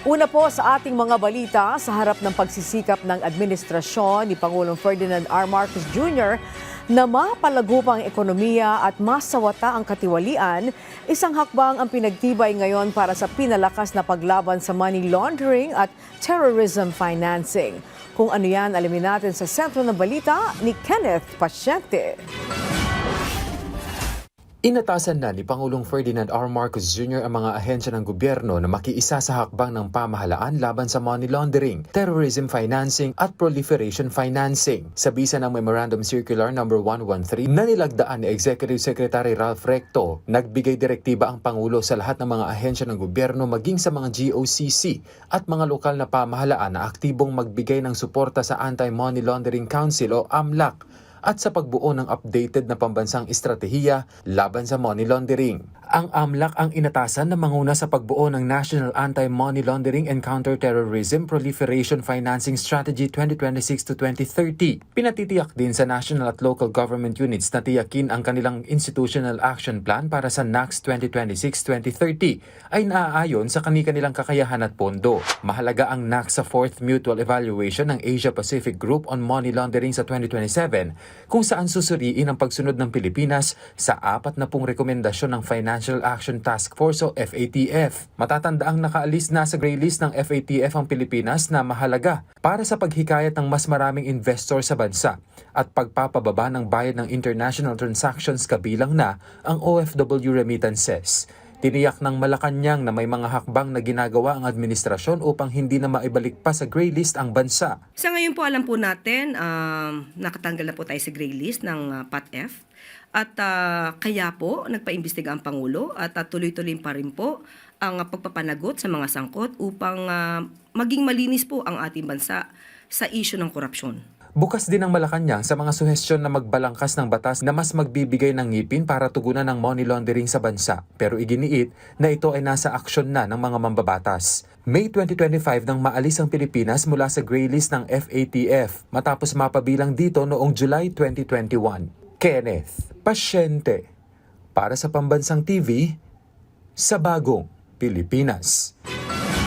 Una po sa ating mga balita, sa harap ng pagsisikap ng administrasyon ni Pangulong Ferdinand R. Marcos Jr. na mapalago pa ang ekonomiya at masawata ang katiwalian, isang hakbang ang pinagtibay ngayon para sa pinalakas na paglaban sa money laundering at terrorism financing. Kung ano yan, alamin natin sa sentro ng balita ni Kenneth Pasyente. Inatasan na ni Pangulong Ferdinand R. Marcos Jr. ang mga ahensya ng gobyerno na makiisa sa hakbang ng pamahalaan laban sa money laundering, terrorism financing at proliferation financing. Sa bisa ng Memorandum Circular No. 113 na nilagdaan ni Executive Secretary Ralph Recto, nagbigay direktiba ang Pangulo sa lahat ng mga ahensya ng gobyerno maging sa mga GOCC at mga lokal na pamahalaan na aktibong magbigay ng suporta sa Anti-Money Laundering Council o AMLAC at sa pagbuo ng updated na pambansang estratehiya laban sa money laundering. Ang AMLAC ang inatasan na manguna sa pagbuo ng National Anti-Money Laundering and Counter-Terrorism Proliferation Financing Strategy 2026 to 2030. Pinatitiyak din sa national at local government units na tiyakin ang kanilang institutional action plan para sa NACS 2026-2030 ay naaayon sa kanilang kakayahan at pondo. Mahalaga ang NACS sa 4th Mutual Evaluation ng Asia-Pacific Group on Money Laundering sa 2027 kung saan susuriin ang pagsunod ng Pilipinas sa 40 rekomendasyon ng Financial Action Task Force o FATF. Matatandaang nakaalis na sa gray list ng FATF ang Pilipinas na mahalaga para sa paghikayat ng mas maraming investor sa bansa at pagpapababa ng bayad ng international transactions kabilang na ang OFW remittances. Tiniyak ng Malacanang na may mga hakbang na ginagawa ang administrasyon upang hindi na maibalik pa sa gray list ang bansa. Sa ngayon po alam po natin, nakatanggal na po tayo sa gray list ng PATF at kaya po nagpaimbestiga ang Pangulo at tuloy-tuloy pa rin po ang pagpapanagot sa mga sangkot upang maging malinis po ang ating bansa sa issue ng korupsyon. Bukas din ang Malacanang sa mga suhestyon na magbalangkas ng batas na mas magbibigay ng ngipin para tugunan ng money laundering sa bansa. Pero iginiit na ito ay nasa aksyon na ng mga mambabatas. May 2025 nang maalis ang Pilipinas mula sa gray list ng FATF matapos mapabilang dito noong July 2021. Kenneth Pasyente para sa Pambansang TV sa Bagong Pilipinas.